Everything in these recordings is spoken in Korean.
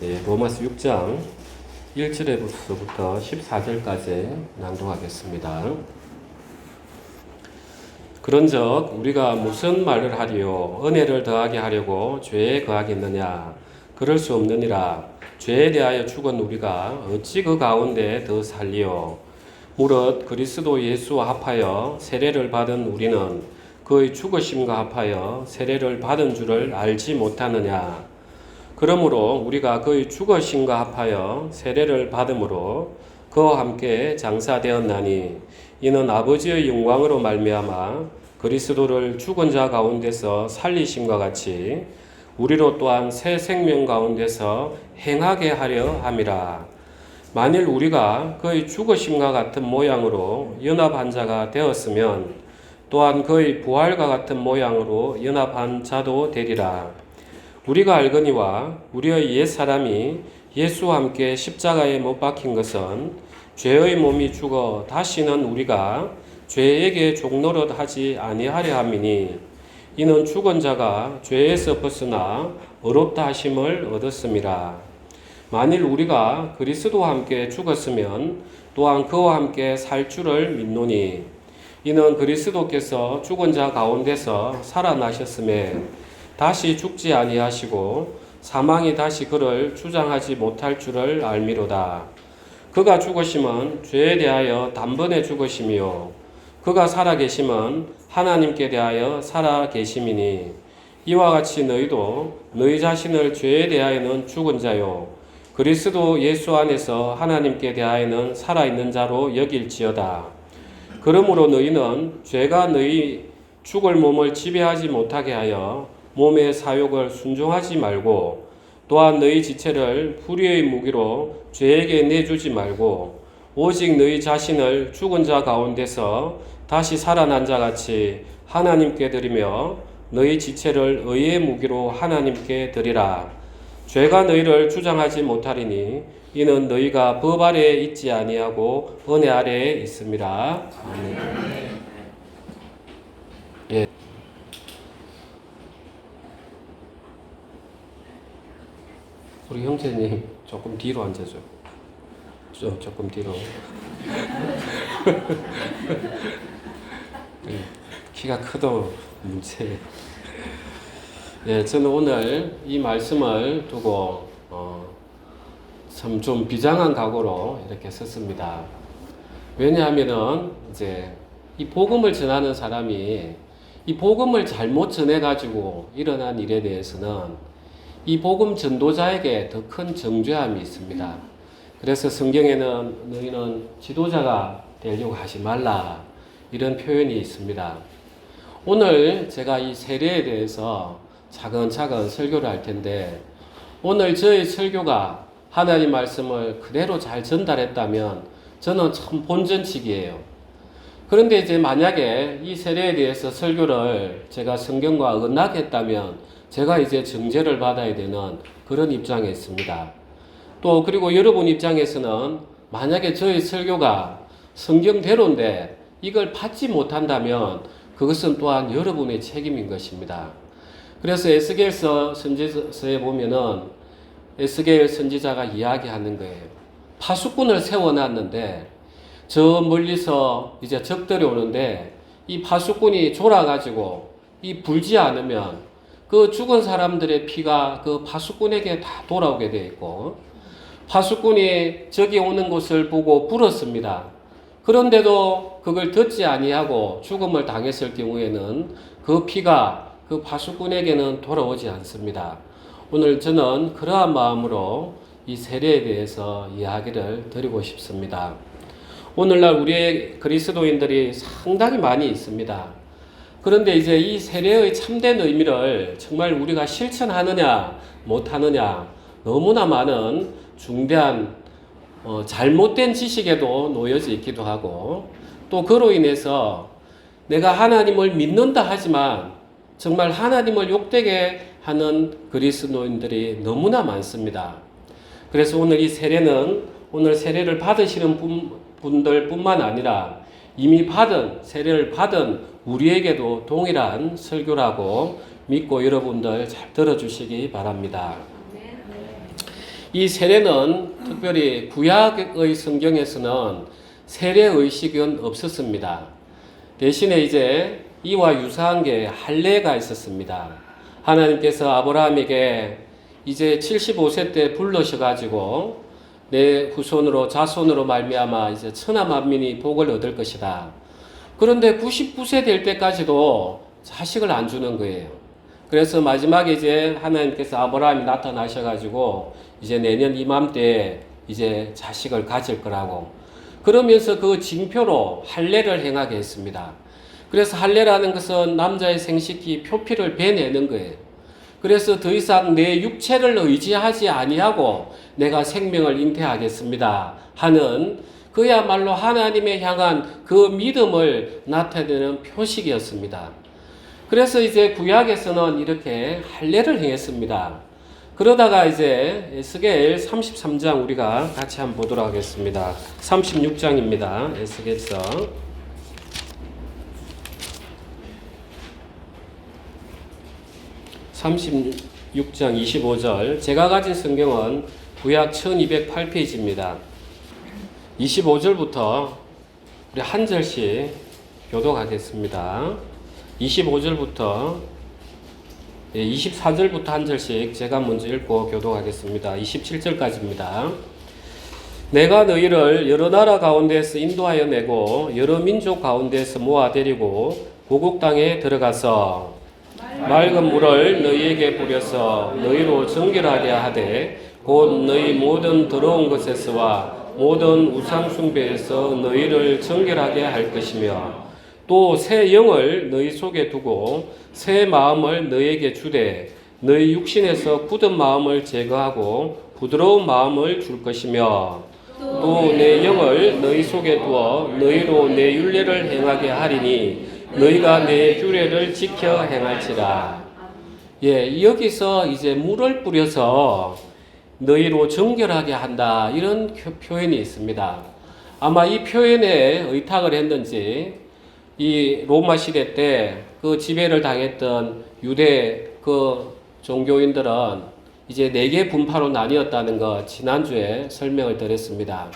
네, 로마서 6장 1절에서부터 14절까지 낭독하겠습니다. 그런즉 우리가 무슨 말을 하리요? 은혜를 더하게 하려고 죄에 거하겠느냐? 그럴 수 없느니라. 죄에 대하여 죽은 우리가 어찌 그 가운데 더 살리요? 무릇 그리스도 예수와 합하여 세례를 받은 우리는 그의 죽으심과 합하여 세례를 받은 줄을 알지 못하느냐? 그러므로 우리가 그의 죽으심과 합하여 세례를 받음으로 그와 함께 장사되었나니 이는 아버지의 영광으로 말미암아 그리스도를 죽은 자 가운데서 살리심과 같이 우리로 또한 새 생명 가운데서 행하게 하려 함이라. 만일 우리가 그의 죽으심과 같은 모양으로 연합한 자가 되었으면 또한 그의 부활과 같은 모양으로 연합한 자도 되리라. 우리가 알거니와 우리의 옛사람이 예수와 함께 십자가에 못 박힌 것은 죄의 몸이 죽어 다시는 우리가 죄에게 종노릇 하지 아니하려 함이니 이는 죽은 자가 죄에서 벗어나 의롭다 하심을 얻었음이라. 만일 우리가 그리스도와 함께 죽었으면 또한 그와 함께 살 줄을 믿노니 이는 그리스도께서 죽은 자 가운데서 살아나셨음에 다시 죽지 아니하시고 사망이 다시 그를 주장하지 못할 줄을 알미로다. 그가 죽으심은 죄에 대하여 단번에 죽으심이요 그가 살아계심은 하나님께 대하여 살아계심이니 이와 같이 너희도 너희 자신을 죄에 대하여는 죽은 자요 그리스도 예수 안에서 하나님께 대하여는 살아있는 자로 여길지어다. 그러므로 너희는 죄가 너희 죽을 몸을 지배하지 못하게 하여 몸의 사욕을 순종하지 말고 또한 너희 지체를 불의의 무기로 죄에게 내주지 말고 오직 너희 자신을 죽은 자 가운데서 다시 살아난 자 같이 하나님께 드리며 너희 지체를 의의 무기로 하나님께 드리라. 죄가 너희를 주장하지 못하리니 이는 너희가 법 아래에 있지 아니하고 은혜 아래에 있음이라. 아멘. 예. 우리 형제님 조금 뒤로 앉아줘. 조금 뒤로. 키가 크도 문제. 예, 저는 오늘 이 말씀을 두고 참 좀 비장한 각오로 이렇게 썼습니다. 왜냐하면은 이제 이 복음을 전하는 사람이 이 복음을 잘못 전해가지고 일어난 일에 대해서는 이 복음 전도자에게 더 큰 정죄함이 있습니다. 그래서 성경에는 너희는 지도자가 되려고 하지 말라 이런 표현이 있습니다. 오늘 제가 이 세례에 대해서 차근차근 설교를 할 텐데 오늘 저의 설교가 하나님 말씀을 그대로 잘 전달했다면 저는 참 본전치기예요. 그런데 이제 만약에 이 세례에 대해서 설교를 제가 성경과 어긋나겠다면 제가 이제 정죄를 받아야 되는 그런 입장에 있습니다. 또 그리고 여러분 입장에서는 만약에 저의 설교가 성경대로인데 이걸 받지 못한다면 그것은 또한 여러분의 책임인 것입니다. 그래서 에스겔서 선지서에 보면은 에스겔 선지자가 이야기하는 거예요. 파수꾼을 세워놨는데 저 멀리서 이제 적들이 오는데 이 파수꾼이 졸아가지고 이 불지 않으면 그 죽은 사람들의 피가 그 파수꾼에게 다 돌아오게 되어 있고 파수꾼이 적이 오는 곳을 보고 불었습니다. 그런데도 그걸 듣지 아니하고 죽음을 당했을 경우에는 그 피가 그 파수꾼에게는 돌아오지 않습니다. 오늘 저는 그러한 마음으로 이 세례에 대해서 이야기를 드리고 싶습니다. 오늘날 우리의 그리스도인들이 상당히 많이 있습니다. 그런데 이제 이 세례의 참된 의미를 정말 우리가 실천하느냐 못하느냐 너무나 많은 중대한 잘못된 지식에도 놓여져 있기도 하고 또 그로 인해서 내가 하나님을 믿는다 하지만 정말 하나님을 욕되게 하는 그리스도인들이 너무나 많습니다. 그래서 오늘 이 세례는 오늘 세례를 받으시는 분들뿐만 아니라 이미 세례를 받은 우리에게도 동일한 설교라고 믿고 여러분들 잘 들어주시기 바랍니다. 이 세례는 특별히 구약의 성경에서는 세례 의식은 없었습니다. 대신에 이제 이와 유사한 게 할례가 있었습니다. 하나님께서 아브라함에게 이제 75세 때 불러셔가지고 내 후손으로 자손으로 말미암아 이제 천하 만민이 복을 얻을 것이다. 그런데 99세 될 때까지도 자식을 안 주는 거예요. 그래서 마지막에 이제 하나님께서 아브라함이 나타나셔가지고 이제 내년 이맘때에 이제 자식을 가질 거라고. 그러면서 그 징표로 할례를 행하게 했습니다. 그래서 할례라는 것은 남자의 생식기 표피를 베내는 거예요. 그래서 더 이상 내 육체를 의지하지 아니하고 내가 생명을 잉태하겠습니다 하는 그야말로 하나님에 향한 그 믿음을 나타내는 표식이었습니다. 그래서 이제 구약에서는 이렇게 할례를 행했습니다. 그러다가 이제 에스겔 33장 우리가 같이 한번 보도록 하겠습니다. 36장입니다. 에스겔서 36장 25절. 제가 가진 성경은 구약 1208페이지입니다. 25절부터 우리 한 절씩 교독하겠습니다. 25절부터 24절부터 한 절씩 제가 먼저 읽고 교독하겠습니다. 27절까지입니다. 내가 너희를 여러 나라 가운데서 인도하여 내고 여러 민족 가운데서 모아 데리고 고국 땅에 들어가서 맑은 물을 너희에게 뿌려서 너희로 정결하게 하되 곧 너희 모든 더러운 것에서와 모든 우상 숭배에서 너희를 정결하게 할 것이며 또 새 영을 너희 속에 두고 새 마음을 너희에게 주되 너희 육신에서 굳은 마음을 제거하고 부드러운 마음을 줄 것이며 또 내 영을 너희 속에 두어 너희로 내 율례를 행하게 하리니 너희가 내 규례를 지켜 행할지라. 예, 여기서 이제 물을 뿌려서 너희로 정결하게 한다 이런 표현이 있습니다. 아마 이 표현에 의탁을 했는지 이 로마 시대 때 그 지배를 당했던 유대 그 종교인들은 이제 4개 분파로 나뉘었다는 거 지난주에 설명을 드렸습니다.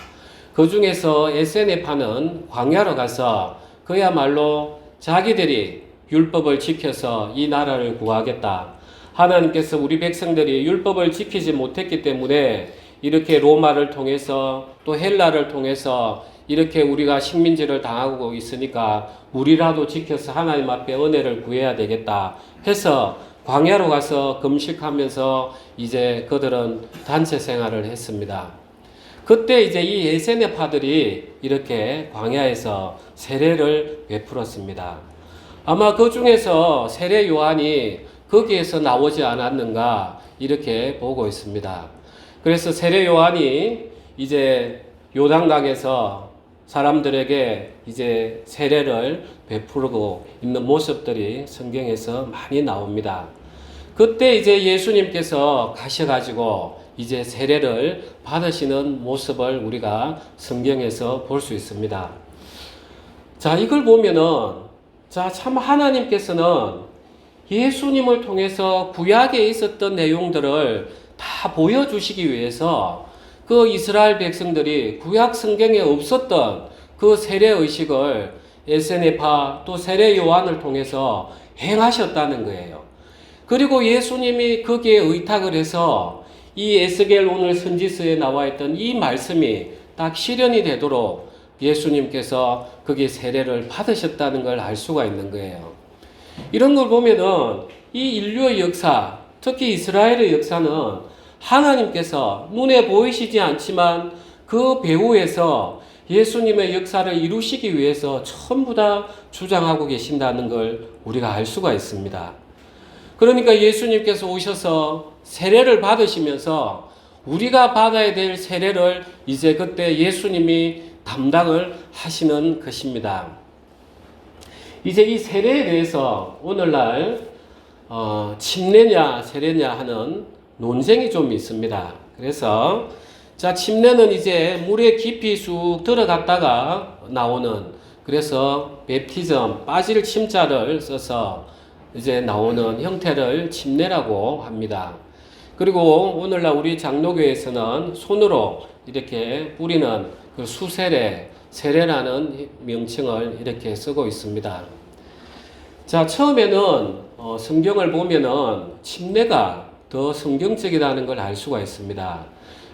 그 중에서 에세네파는 광야로 가서 그야말로 자기들이 율법을 지켜서 이 나라를 구하겠다. 하나님께서 우리 백성들이 율법을 지키지 못했기 때문에 이렇게 로마를 통해서 또 헬라를 통해서 이렇게 우리가 식민지를 당하고 있으니까 우리라도 지켜서 하나님 앞에 은혜를 구해야 되겠다 해서 광야로 가서 금식하면서 이제 그들은 단체 생활을 했습니다. 그때 이제 이 에세네파들이 이렇게 광야에서 세례를 베풀었습니다. 아마 그 중에서 세례 요한이 거기에서 나오지 않았는가 이렇게 보고 있습니다. 그래서 세례 요한이 이제 요단강에서 사람들에게 이제 세례를 베푸고 있는 모습들이 성경에서 많이 나옵니다. 그때 이제 예수님께서 가셔가지고 이제 세례를 받으시는 모습을 우리가 성경에서 볼 수 있습니다. 자, 이걸 보면은, 자, 참 하나님께서는 예수님을 통해서 구약에 있었던 내용들을 다 보여주시기 위해서 그 이스라엘 백성들이 구약 성경에 없었던 그 세례 의식을 에세네파 또 세례 요한을 통해서 행하셨다는 거예요. 그리고 예수님이 거기에 의탁을 해서 이 에스겔 오늘 선지서에 나와 있던 이 말씀이 딱 실현이 되도록 예수님께서 거기에 세례를 받으셨다는 걸 알 수가 있는 거예요. 이런 걸 보면은 이 인류의 역사, 특히 이스라엘의 역사는 하나님께서 눈에 보이시지 않지만 그 배후에서 예수님의 역사를 이루시기 위해서 전부 다 주장하고 계신다는 걸 우리가 알 수가 있습니다. 그러니까 예수님께서 오셔서 세례를 받으시면서 우리가 받아야 될 세례를 이제 그때 예수님이 담당을 하시는 것입니다. 이제 이 세례에 대해서 오늘날 침례냐 세례냐 하는 논쟁이 좀 있습니다. 그래서 자, 침례는 이제 물에 깊이 쑥 들어갔다가 나오는, 그래서 베프티즘, 빠질 침자를 써서 이제 나오는 형태를 침례라고 합니다. 그리고 오늘날 우리 장로교에서는 손으로 이렇게 뿌리는 그 수세례, 세례라는 명칭을 이렇게 쓰고 있습니다. 자, 처음에는 성경을 보면은 침례가 더 성경적이라는 걸 알 수가 있습니다.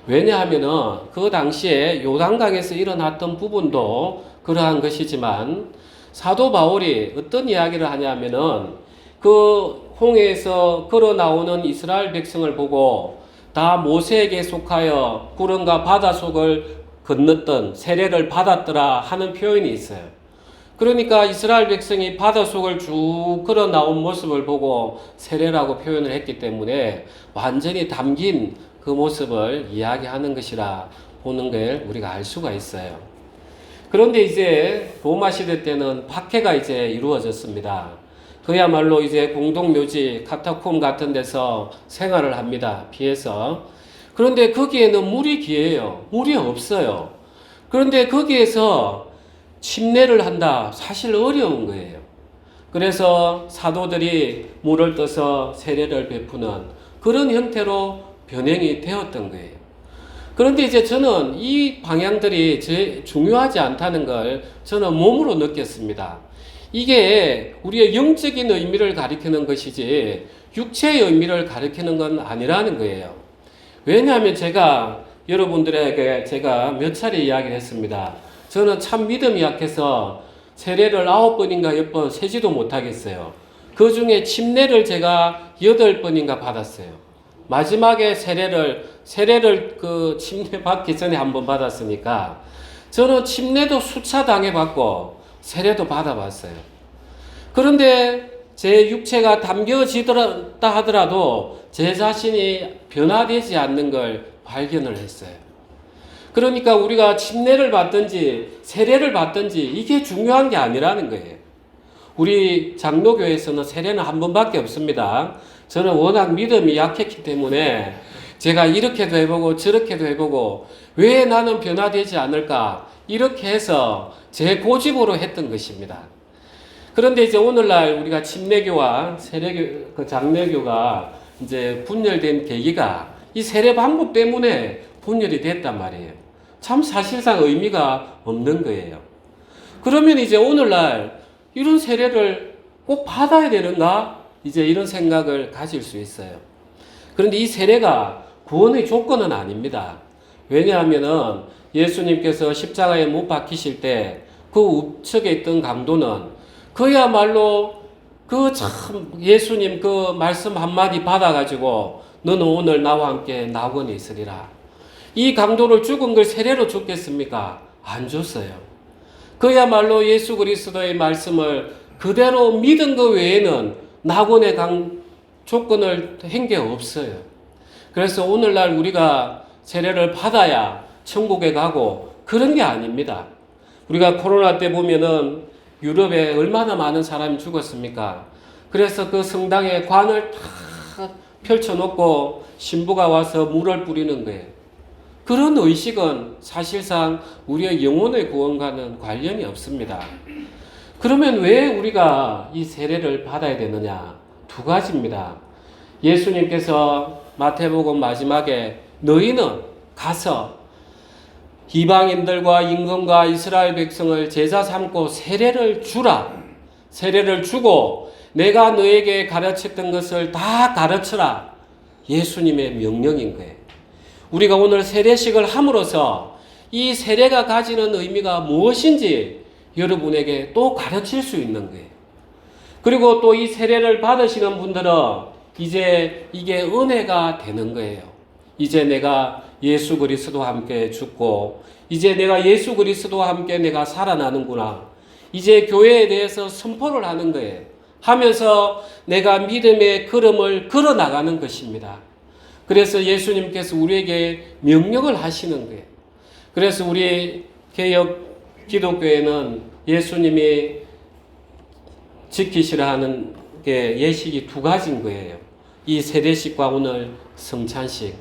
왜냐하면은 그 당시에 요단강에서 일어났던 부분도 그러한 것이지만 사도 바울이 어떤 이야기를 하냐면은 그 홍해에서 걸어 나오는 이스라엘 백성을 보고 다 모세에게 속하여 구름과 바다 속을 건넜던 세례를 받았더라 하는 표현이 있어요. 그러니까 이스라엘 백성이 바다 속을 쭉 걸어 나온 모습을 보고 세례라고 표현을 했기 때문에 완전히 담긴 그 모습을 이야기하는 것이라 보는 걸 우리가 알 수가 있어요. 그런데 이제 로마 시대 때는 박해가 이제 이루어졌습니다. 그야말로 이제 공동묘지, 카타콤 같은 데서 생활을 합니다. 피해서. 그런데 거기에는 물이 귀해요. 물이 없어요. 그런데 거기에서 침례를 한다. 사실 어려운 거예요. 그래서 사도들이 물을 떠서 세례를 베푸는 그런 형태로 변형이 되었던 거예요. 그런데 이제 저는 이 방향들이 중요하지 않다는 걸 저는 몸으로 느꼈습니다. 이게 우리의 영적인 의미를 가리키는 것이지 육체의 의미를 가리키는 건 아니라는 거예요. 왜냐하면 제가 여러분들에게 제가 몇 차례 이야기를 했습니다. 저는 참 믿음이 약해서 세례를 9번인가 10번 세지도 못하겠어요. 그 중에 침례를 제가 8번인가 받았어요. 마지막에 세례를 그 침례 받기 전에 한번 받았으니까 저는 침례도 수차 당해봤고 세례도 받아봤어요. 그런데 제 육체가 담겨지더라 하더라도 제 자신이 변화되지 않는 걸 발견을 했어요. 그러니까 우리가 침례를 받든지 세례를 받든지 이게 중요한 게 아니라는 거예요. 우리 장로교에서는 세례는 한 번밖에 없습니다. 저는 워낙 믿음이 약했기 때문에 제가 이렇게도 해보고 저렇게도 해보고 왜 나는 변화되지 않을까 이렇게 해서 제 고집으로 했던 것입니다. 그런데 이제 오늘날 우리가 침례교와 세례교, 그 장례교가 이제 분열된 계기가 이 세례 방법 때문에 분열이 됐단 말이에요. 참 사실상 의미가 없는 거예요. 그러면 이제 오늘날 이런 세례를 꼭 받아야 되는가? 이제 이런 생각을 가질 수 있어요. 그런데 이 세례가 구원의 조건은 아닙니다. 왜냐하면은 예수님께서 십자가에 못 박히실 때 그 우측에 있던 강도는 그야말로 그 참 예수님 그 말씀 한마디 받아가지고 너는 오늘 나와 함께 낙원에 있으리라. 이 강도를 죽은 걸 세례로 줬겠습니까? 안 줬어요. 그야말로 예수 그리스도의 말씀을 그대로 믿은 것 외에는 낙원의 조건을 한 게 없어요. 그래서 오늘날 우리가 세례를 받아야 천국에 가고 그런 게 아닙니다. 우리가 코로나 때 보면은 유럽에 얼마나 많은 사람이 죽었습니까? 그래서 그 성당에 관을 다 펼쳐놓고 신부가 와서 물을 뿌리는 거예요. 그런 의식은 사실상 우리의 영혼의 구원과는 관련이 없습니다. 그러면 왜 우리가 이 세례를 받아야 되느냐? 두 가지입니다. 예수님께서 마태복음 마지막에 너희는 가서 이방인들과 임금과 이스라엘 백성을 제자 삼고 세례를 주라. 세례를 주고 내가 너에게 가르쳤던 것을 다 가르쳐라. 예수님의 명령인 거예요. 우리가 오늘 세례식을 함으로써 이 세례가 가지는 의미가 무엇인지 여러분에게 또 가르칠 수 있는 거예요. 그리고 또 이 세례를 받으시는 분들은 이제 이게 은혜가 되는 거예요. 이제 내가 예수 그리스도와 함께 죽고 이제 내가 예수 그리스도와 함께 내가 살아나는구나. 이제 교회에 대해서 선포를 하는 거예요. 하면서 내가 믿음의 걸음을 걸어 나가는 것입니다. 그래서 예수님께서 우리에게 명령을 하시는 거예요. 그래서 우리 개혁 기독교에는 예수님이 지키시라 하는 게 예식이 두 가지인 거예요. 이 세례식과 오늘 성찬식.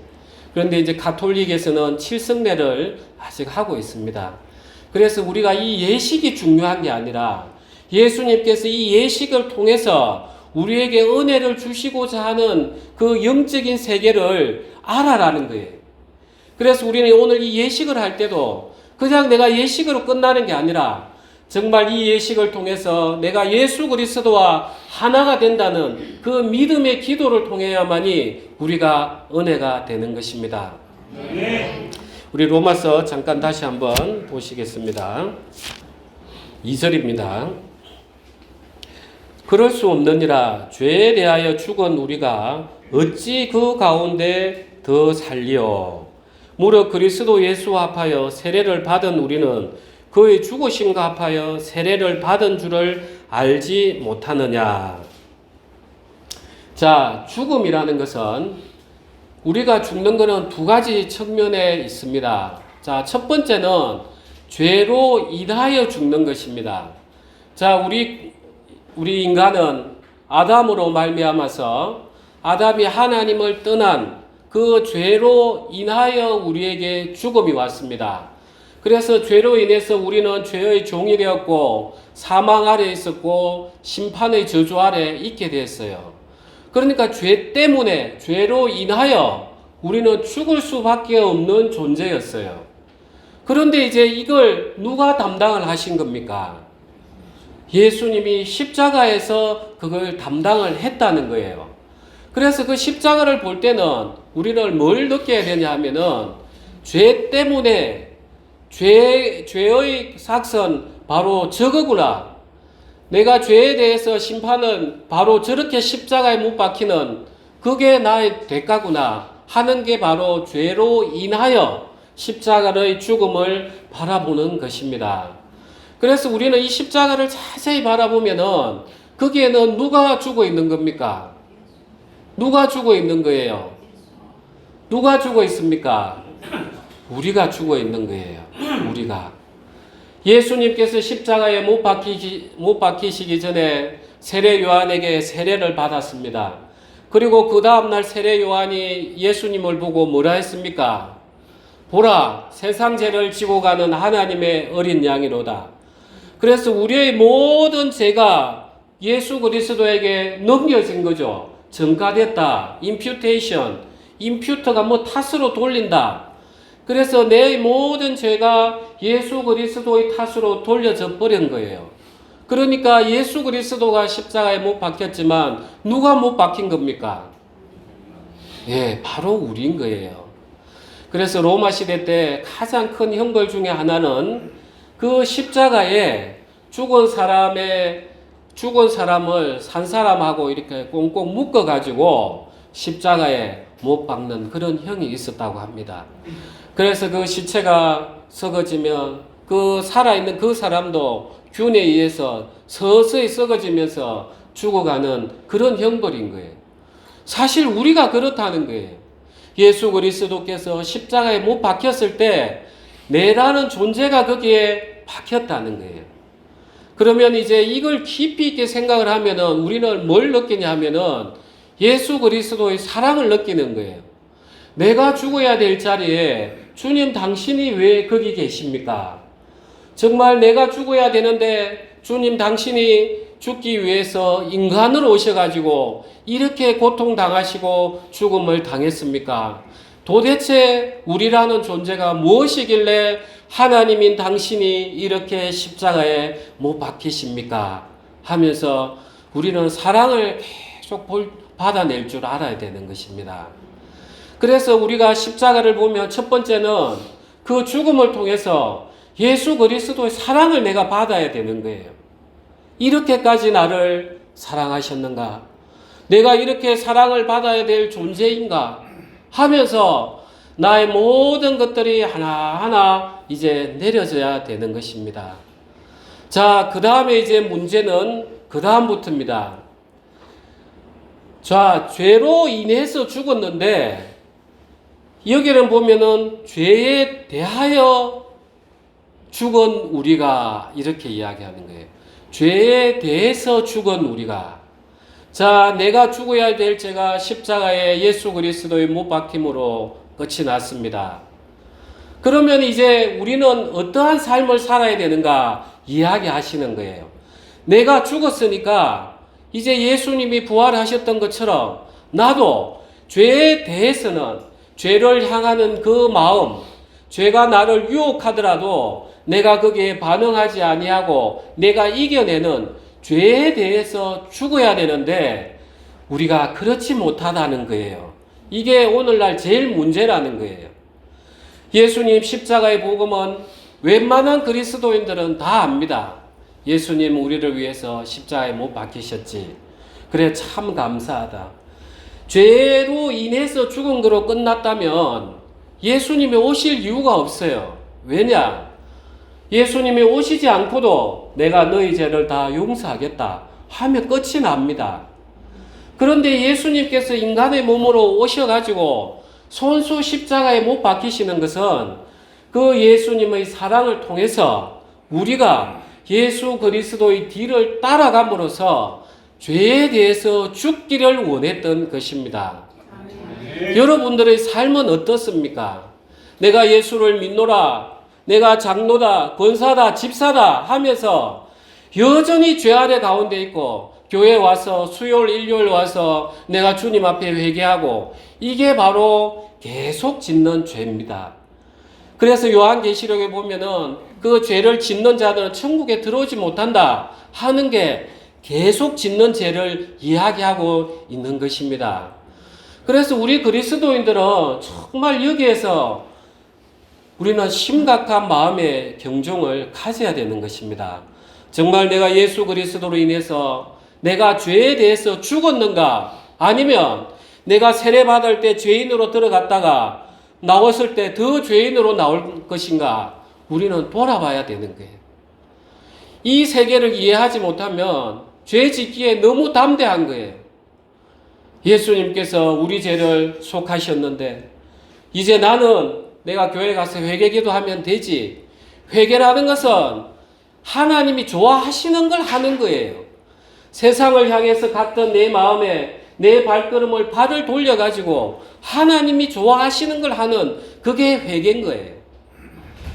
그런데 이제 가톨릭에서는 칠성례를 아직 하고 있습니다. 그래서 우리가 이 예식이 중요한 게 아니라 예수님께서 이 예식을 통해서 우리에게 은혜를 주시고자 하는 그 영적인 세계를 알아라는 거예요. 그래서 우리는 오늘 이 예식을 할 때도 그냥 내가 예식으로 끝나는 게 아니라 정말 이 예식을 통해서 내가 예수 그리스도와 하나가 된다는 그 믿음의 기도를 통해야만이 우리가 은혜가 되는 것입니다. 우리 로마서 잠깐 다시 한번 보시겠습니다. 2절입니다. 그럴 수 없느니라 죄에 대하여 죽은 우리가 어찌 그 가운데 더 살리요. 무릇 그리스도 예수와 합하여 세례를 받은 우리는 그의 죽으심과 합하여 세례를 받은 줄을 알지 못하느냐. 자, 죽음이라는 것은 우리가 죽는 것은 두 가지 측면에 있습니다. 자, 첫 번째는 죄로 인하여 죽는 것입니다. 자, 우리 인간은 아담으로 말미암아서 아담이 하나님을 떠난 그 죄로 인하여 우리에게 죽음이 왔습니다. 그래서 죄로 인해서 우리는 죄의 종이 되었고 사망 아래 있었고 심판의 저주 아래 있게 됐어요. 그러니까 죄 때문에 죄로 인하여 우리는 죽을 수밖에 없는 존재였어요. 그런데 이제 이걸 누가 담당을 하신 겁니까? 예수님이 십자가에서 그걸 담당을 했다는 거예요. 그래서 그 십자가를 볼 때는 우리는 뭘 느껴야 되냐 하면은 죄 때문에 죄의 삭선 바로 저거구나. 내가 죄에 대해서 심판은 바로 저렇게 십자가에 못 박히는 그게 나의 대가구나 하는 게 바로 죄로 인하여 십자가의 죽음을 바라보는 것입니다. 그래서 우리는 이 십자가를 자세히 바라보면은 거기에는 누가 죽어 있는 겁니까? 누가 죽어 있는 거예요? 누가 죽어 있습니까? 우리가 죽어 있는 거예요. 우리가. 예수님께서 십자가에 못 박히시기 전에 세례 요한에게 세례를 받았습니다. 그리고 그 다음날 세례 요한이 예수님을 보고 뭐라 했습니까? 보라, 세상 죄를 지고 가는 하나님의 어린 양이로다. 그래서 우리의 모든 죄가 예수 그리스도에게 넘겨진 거죠. 전가됐다. 임퓨테이션. 임퓨터가 뭐 탓으로 돌린다. 그래서 내 모든 죄가 예수 그리스도의 탓으로 돌려져 버린 거예요. 그러니까 예수 그리스도가 십자가에 못 박혔지만 누가 못 박힌 겁니까? 예, 바로 우리인 거예요. 그래서 로마 시대 때 가장 큰 형벌 중에 하나는 그 십자가에 죽은 사람을 산 사람하고 이렇게 꽁꽁 묶어가지고 십자가에 못 박는 그런 형이 있었다고 합니다. 그래서 그 시체가 썩어지면 그 살아있는 그 사람도 균에 의해서 서서히 썩어지면서 죽어가는 그런 형벌인 거예요. 사실 우리가 그렇다는 거예요. 예수 그리스도께서 십자가에 못 박혔을 때 내라는 존재가 거기에 박혔다는 거예요. 그러면 이제 이걸 깊이 있게 생각을 하면은 우리는 뭘 느끼냐 하면은 예수 그리스도의 사랑을 느끼는 거예요. 내가 죽어야 될 자리에 주님 당신이 왜 거기 계십니까? 정말 내가 죽어야 되는데 주님 당신이 죽기 위해서 인간으로 오셔가지고 이렇게 고통당하시고 죽음을 당했습니까? 도대체 우리라는 존재가 무엇이길래 하나님인 당신이 이렇게 십자가에 못 박히십니까? 하면서 우리는 사랑을 계속 받아낼 줄 알아야 되는 것입니다. 그래서 우리가 십자가를 보면 첫 번째는 그 죽음을 통해서 예수 그리스도의 사랑을 내가 받아야 되는 거예요. 이렇게까지 나를 사랑하셨는가? 내가 이렇게 사랑을 받아야 될 존재인가? 하면서 나의 모든 것들이 하나하나 이제 내려져야 되는 것입니다. 자, 그 다음에 이제 문제는 그 다음부터입니다. 자, 죄로 인해서 죽었는데 여기를 보면은 죄에 대하여 죽은 우리가 이렇게 이야기하는 거예요. 죄에 대해서 죽은 우리가. 자, 내가 죽어야 될 죄가 십자가에 예수 그리스도의 못 박힘으로 끝이 났습니다. 그러면 이제 우리는 어떠한 삶을 살아야 되는가 이야기하시는 거예요. 내가 죽었으니까 이제 예수님이 부활하셨던 것처럼 나도 죄에 대해서는 죄를 향하는 그 마음, 죄가 나를 유혹하더라도 내가 거기에 반응하지 아니하고 내가 이겨내는 죄에 대해서 죽어야 되는데 우리가 그렇지 못하다는 거예요. 이게 오늘날 제일 문제라는 거예요. 예수님 십자가의 복음은 웬만한 그리스도인들은 다 압니다. 예수님 우리를 위해서 십자가에 못 박히셨지. 그래 참 감사하다. 죄로 인해서 죽은 거로 끝났다면 예수님이 오실 이유가 없어요. 왜냐? 예수님이 오시지 않고도 내가 너희 죄를 다 용서하겠다 하면 끝이 납니다. 그런데 예수님께서 인간의 몸으로 오셔가지고 손수 십자가에 못 박히시는 것은 그 예수님의 사랑을 통해서 우리가 예수 그리스도의 뒤를 따라감으로써 죄에 대해서 죽기를 원했던 것입니다. 여러분들의 삶은 어떻습니까? 내가 예수를 믿노라, 내가 장로다, 권사다, 집사다 하면서 여전히 죄 아래 가운데 있고 교회 와서 수요일, 일요일 와서 내가 주님 앞에 회개하고 이게 바로 계속 짓는 죄입니다. 그래서 요한계시록에 보면은 그 죄를 짓는 자들은 천국에 들어오지 못한다 하는 게 계속 짓는 죄를 이야기하고 있는 것입니다. 그래서 우리 그리스도인들은 정말 여기에서 우리는 심각한 마음의 경종을 가져야 되는 것입니다. 정말 내가 예수 그리스도로 인해서 내가 죄에 대해서 죽었는가? 아니면 내가 세례받을 때 죄인으로 들어갔다가 나왔을 때 더 죄인으로 나올 것인가? 우리는 돌아봐야 되는 거예요. 이 세계를 이해하지 못하면 죄 짓기에 너무 담대한 거예요. 예수님께서 우리 죄를 속하셨는데 이제 나는 내가 교회 가서 회개기도 하면 되지. 회개라는 것은 하나님이 좋아하시는 걸 하는 거예요. 세상을 향해서 갔던 내 마음에 내 발걸음을 발을 돌려가지고 하나님이 좋아하시는 걸 하는 그게 회개인 거예요.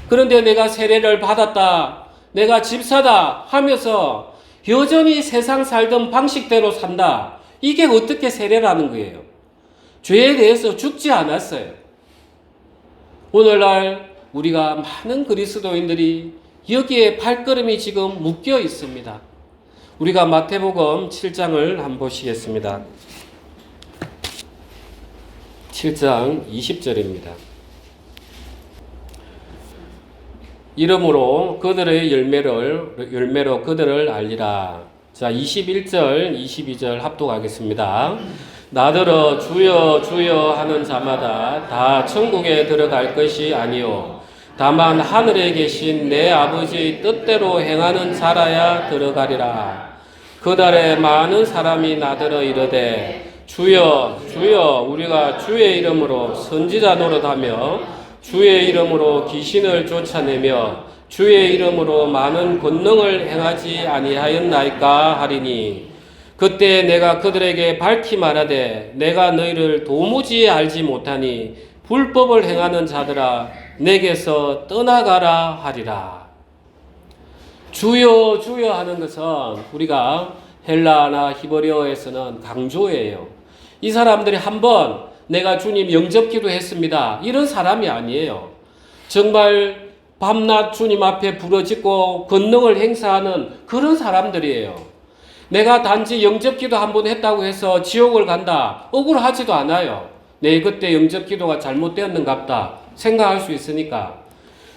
그런데 내가 세례를 받았다, 내가 집사다 하면서 여전히 세상 살던 방식대로 산다. 이게 어떻게 세례라는 거예요? 죄에 대해서 죽지 않았어요. 오늘날 우리가 많은 그리스도인들이 여기에 발걸음이 지금 묶여 있습니다. 우리가 마태복음 7장을 한번 보시겠습니다. 7장 20절입니다. 이름으로 그들의 열매로 그들을 알리라. 자, 21절, 22절 합독하겠습니다. 나더러 주여 주여 하는 자마다 다 천국에 들어갈 것이 아니요 다만 하늘에 계신 내 아버지의 뜻대로 행하는 자라야 들어가리라. 그날에 많은 사람이 나더러 이르되 주여 주여 우리가 주의 이름으로 선지자 노릇하며 주의 이름으로 귀신을 쫓아내며 주의 이름으로 많은 권능을 행하지 아니하였나이까 하리니 그때 내가 그들에게 밝히 말하되 내가 너희를 도무지 알지 못하니 불법을 행하는 자들아 내게서 떠나가라 하리라. 주여 주여 하는 것은 우리가 헬라나 히브리어에서는 강조예요. 이 사람들이 한번 내가 주님 영접기도 했습니다 이런 사람이 아니에요. 정말 밤낮 주님 앞에 부르짖고 권능을 행사하는 그런 사람들이에요. 내가 단지 영접기도 한번 했다고 해서 지옥을 간다 억울하지도 않아요. 내 그때 영접기도가 잘못되었는갑다 생각할 수 있으니까.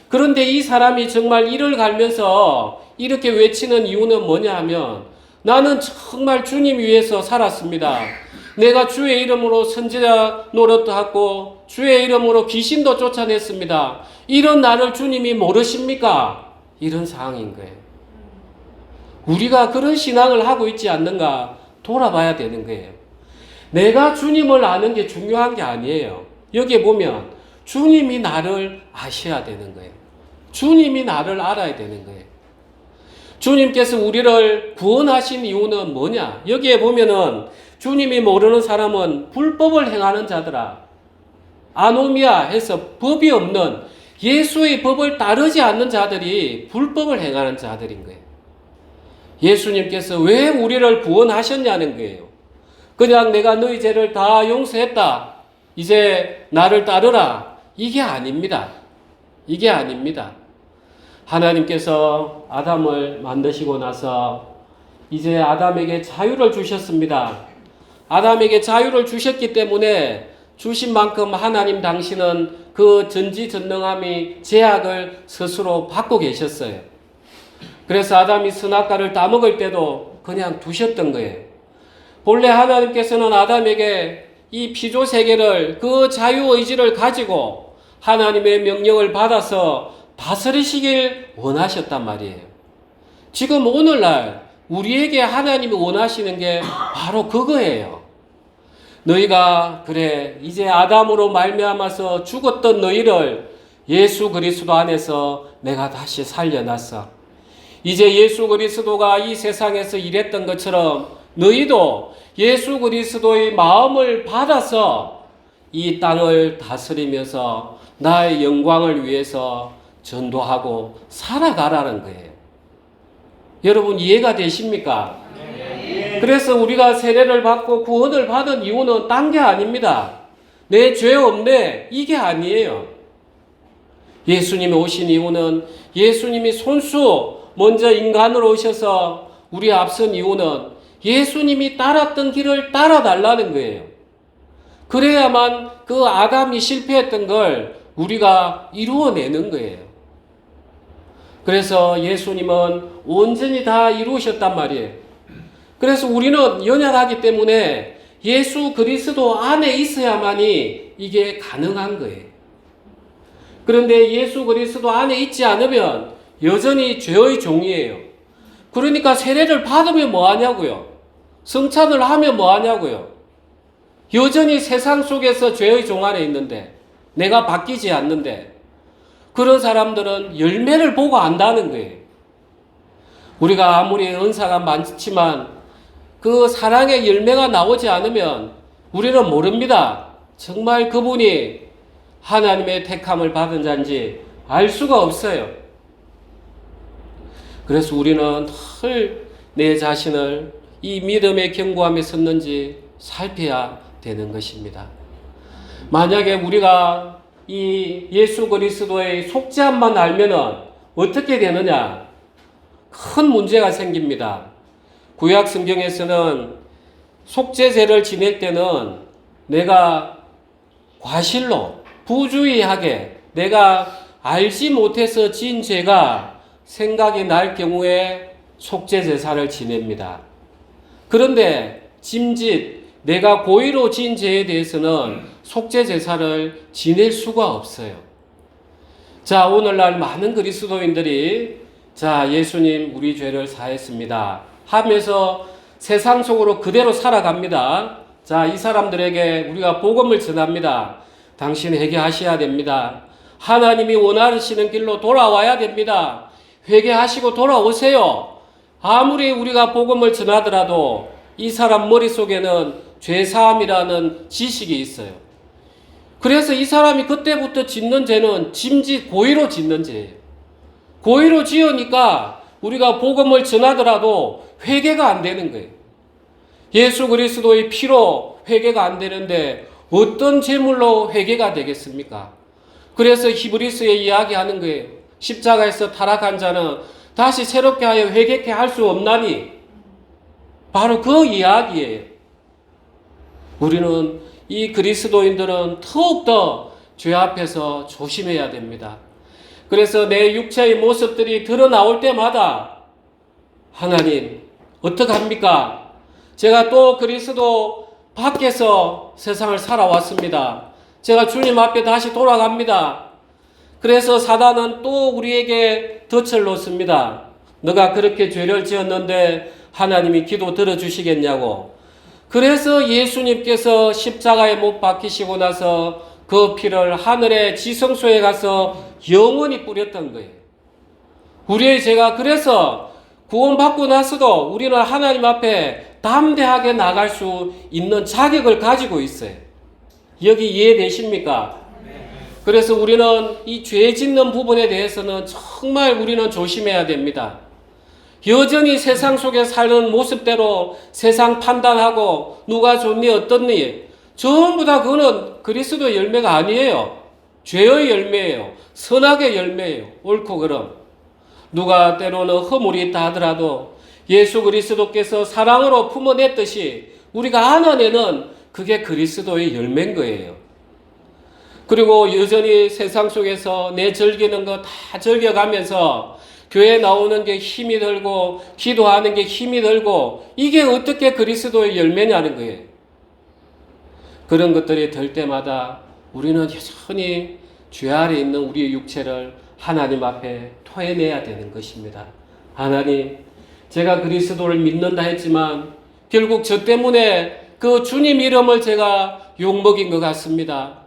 그런데 이 사람이 정말 이를 갈면서 이렇게 외치는 이유는 뭐냐 하면 나는 정말 주님 위해서 살았습니다. 내가 주의 이름으로 선지자 노릇도 하고 주의 이름으로 귀신도 쫓아냈습니다. 이런 나를 주님이 모르십니까? 이런 상황인 거예요. 우리가 그런 신앙을 하고 있지 않는가 돌아봐야 되는 거예요. 내가 주님을 아는 게 중요한 게 아니에요. 여기에 보면 주님이 나를 아셔야 되는 거예요. 주님이 나를 알아야 되는 거예요. 주님께서 우리를 구원하신 이유는 뭐냐? 여기에 보면은 주님이 모르는 사람은 불법을 행하는 자들아. 아노미아 해서 법이 없는 예수의 법을 따르지 않는 자들이 불법을 행하는 자들인 거예요. 예수님께서 왜 우리를 구원하셨냐는 거예요. 그냥 내가 너희 죄를 다 용서했다, 이제 나를 따르라, 이게 아닙니다. 이게 아닙니다. 하나님께서 아담을 만드시고 나서 이제 아담에게 자유를 주셨습니다. 아담에게 자유를 주셨기 때문에 주신 만큼 하나님 당신은 그 전지전능함이 제약을 스스로 받고 계셨어요. 그래서 아담이 선악과를 따먹을 때도 그냥 두셨던 거예요. 본래 하나님께서는 아담에게 이 피조 세계를, 그 자유의지를 가지고 하나님의 명령을 받아서 다스리시길 원하셨단 말이에요. 지금 오늘날 우리에게 하나님이 원하시는 게 바로 그거예요. 너희가 그래 이제 아담으로 말미암아서 죽었던 너희를 예수 그리스도 안에서 내가 다시 살려놨어. 이제 예수 그리스도가 이 세상에서 일했던 것처럼 너희도 예수 그리스도의 마음을 받아서 이 땅을 다스리면서 나의 영광을 위해서 전도하고 살아가라는 거예요. 여러분 이해가 되십니까? 그래서 우리가 세례를 받고 구원을 받은 이유는 딴 게 아닙니다. 내 죄 없네, 이게 아니에요. 예수님이 오신 이유는, 예수님이 손수 먼저 인간으로 오셔서 우리 앞선 이유는 예수님이 따랐던 길을 따라달라는 거예요. 그래야만 그 아담이 실패했던 걸 우리가 이루어내는 거예요. 그래서 예수님은 온전히 다 이루셨단 말이에요. 그래서 우리는 연약하기 때문에 예수 그리스도 안에 있어야만이 이게 가능한 거예요. 그런데 예수 그리스도 안에 있지 않으면 여전히 죄의 종이에요. 그러니까 세례를 받으면 뭐 하냐고요? 성찬을 하면 뭐 하냐고요? 여전히 세상 속에서 죄의 종 안에 있는데, 내가 바뀌지 않는데, 그런 사람들은 열매를 보고 안다는 거예요. 우리가 아무리 은사가 많지만 그 사랑의 열매가 나오지 않으면 우리는 모릅니다. 정말 그분이 하나님의 택함을 받은 자인지 알 수가 없어요. 그래서 우리는 늘 내 자신을 이 믿음의 견고함에 섰는지 살펴야 되는 것입니다. 만약에 우리가 이 예수 그리스도의 속죄함만 알면은 어떻게 되느냐? 큰 문제가 생깁니다. 구약 성경에서는 속죄제를 지낼 때는 내가 과실로 부주의하게 내가 알지 못해서 지은 죄가 생각이 날 경우에 속죄제사를 지냅니다. 그런데 짐짓 내가 고의로 지은 죄에 대해서는 속죄제사를 지낼 수가 없어요. 자, 오늘날 많은 그리스도인들이 자, 예수님 우리 죄를 사했습니다 하면서 세상 속으로 그대로 살아갑니다. 자, 이 사람들에게 우리가 복음을 전합니다. 당신 회개하셔야 됩니다. 하나님이 원하시는 길로 돌아와야 됩니다. 회개하시고 돌아오세요. 아무리 우리가 복음을 전하더라도 이 사람 머릿속에는 죄사함이라는 지식이 있어요. 그래서 이 사람이 그때부터 짓는 죄는 짐짓 고의로 짓는 죄예요. 고의로 지으니까 우리가 복음을 전하더라도 회개가 안 되는 거예요. 예수 그리스도의 피로 회개가 안 되는데 어떤 제물로 회개가 되겠습니까? 그래서 히브리서에 이야기하는 거예요. 십자가에서 타락한 자는 다시 새롭게 하여 회개케 할 수 없나니, 바로 그 이야기예요. 우리는 이 그리스도인들은 더욱더 죄 앞에서 조심해야 됩니다. 그래서 내 육체의 모습들이 드러나올 때마다 하나님 어떡합니까? 제가 또 그리스도 밖에서 세상을 살아왔습니다. 제가 주님 앞에 다시 돌아갑니다. 그래서 사단은 또 우리에게 덫을 놓습니다. 너가 그렇게 죄를 지었는데 하나님이 기도 들어주시겠냐고. 그래서 예수님께서 십자가에 못 박히시고 나서 그 피를 하늘의 지성소에 가서 영원히 뿌렸던 거예요. 우리의 죄가 그래서 구원받고 나서도 우리는 하나님 앞에 담대하게 나갈 수 있는 자격을 가지고 있어요. 여기 이해되십니까? 그래서 우리는 이 죄 짓는 부분에 대해서는 정말 우리는 조심해야 됩니다. 여전히 세상 속에 사는 모습대로 세상 판단하고 누가 좋니 어떻니 전부 다 그거는 그리스도의 열매가 아니에요. 죄의 열매예요. 선악의 열매예요. 옳고 그름. 누가 때로는 허물이 있다 하더라도 예수 그리스도께서 사랑으로 품어냈듯이 우리가 안아내는 그게 그리스도의 열매인 거예요. 그리고 여전히 세상 속에서 내 즐기는 거 다 즐겨가면서 교회 나오는 게 힘이 들고 기도하는 게 힘이 들고 이게 어떻게 그리스도의 열매냐는 거예요. 그런 것들이 들 때마다 우리는 여전히 죄 아래 있는 우리의 육체를 하나님 앞에 토해내야 되는 것입니다. 하나님, 제가 그리스도를 믿는다 했지만 결국 저 때문에 그 주님 이름을 제가 욕먹인 것 같습니다.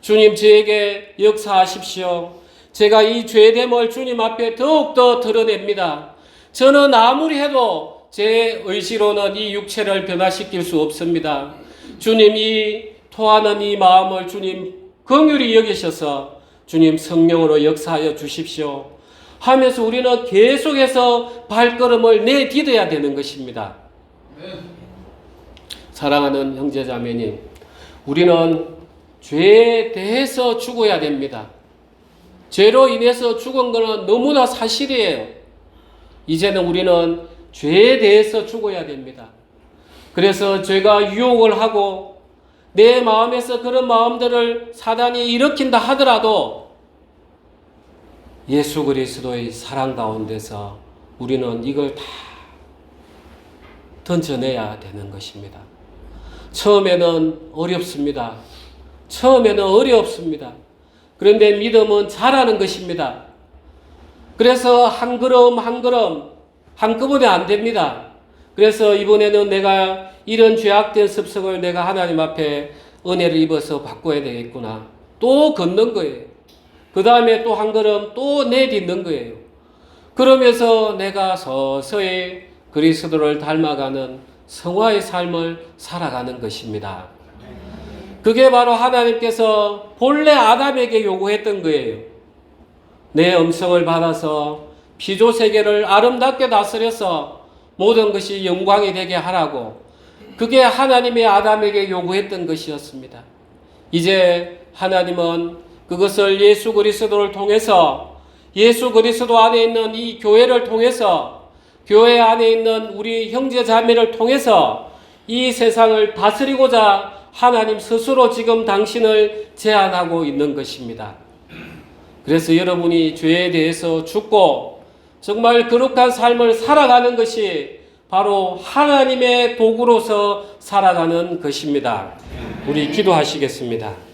주님, 저에게 역사하십시오. 제가 이 죄됨을 주님 앞에 더욱더 드러냅니다. 저는 아무리 해도 제 의지로는 이 육체를 변화시킬 수 없습니다. 주님, 이 토하는 이 마음을 주님 긍휼히 여기셔서 주님 성령으로 역사하여 주십시오 하면서 우리는 계속해서 발걸음을 내디뎌야 되는 것입니다. 사랑하는 형제자매님, 우리는 죄에 대해서 죽어야 됩니다. 죄로 인해서 죽은 것은 너무나 사실이에요. 이제는 우리는 죄에 대해서 죽어야 됩니다. 그래서 죄가 유혹을 하고 내 마음에서 그런 마음들을 사단이 일으킨다 하더라도 예수 그리스도의 사랑 가운데서 우리는 이걸 다 던져내야 되는 것입니다. 처음에는 어렵습니다. 처음에는 어렵습니다. 그런데 믿음은 잘하는 것입니다. 그래서 한 걸음 한 걸음 한꺼번에 안 됩니다. 그래서 이번에는 내가 이런 죄악된 습성을 내가 하나님 앞에 은혜를 입어서 바꿔야 되겠구나. 또 걷는 거예요. 그 다음에 또 한 걸음 또 내딛는 거예요. 그러면서 내가 서서히 그리스도를 닮아가는 성화의 삶을 살아가는 것입니다. 그게 바로 하나님께서 본래 아담에게 요구했던 거예요. 내 음성을 받아서 피조 세계를 아름답게 다스려서 모든 것이 영광이 되게 하라고. 그게 하나님의 아담에게 요구했던 것이었습니다. 이제 하나님은 그것을 예수 그리스도를 통해서 예수 그리스도 안에 있는 이 교회를 통해서 교회 안에 있는 우리 형제 자매를 통해서 이 세상을 다스리고자 하나님 스스로 지금 당신을 제안하고 있는 것입니다. 그래서 여러분이 죄에 대해서 죽고 정말 거룩한 삶을 살아가는 것이 바로 하나님의 도구로서 살아가는 것입니다. 우리 기도하시겠습니다.